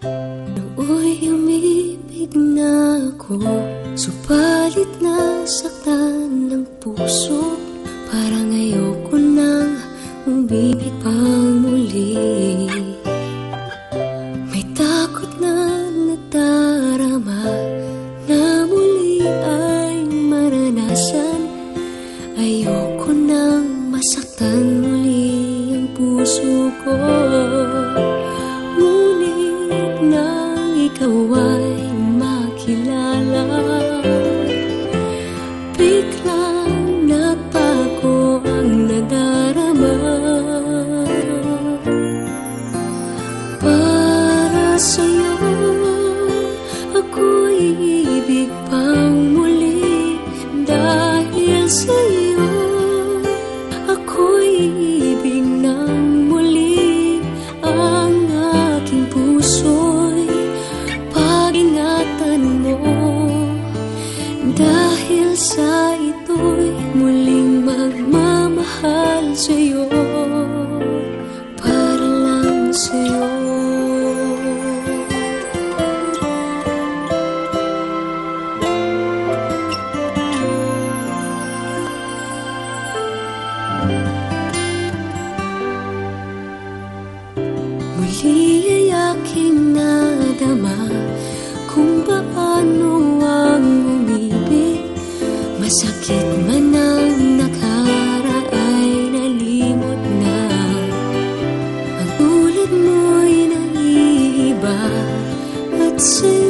Nooy umibig na ako, subalit nasaktan ng puso. Parang ayoko nang umibig pang muli. May takot na nadarama na muli ay maranasan. Ayoko nang masaktan muli ang puso ko. Ngunit nang ikaw ay makilala, biglang nagbago ang nadarama. Para sa'yo ako'y ibig pang muli. Dahil sa'yo ako'y ibig ng muli. Ang aking puso'y pag-ingatan mo. Dahil sa ito'y muling magmamahal sa'yo, para lang sa'yo. Muli ay aking nadama kung paano ang umibig. Masakit man ang nakaraan nalimot na. Ang tulad mo'y naiiba at sa'yo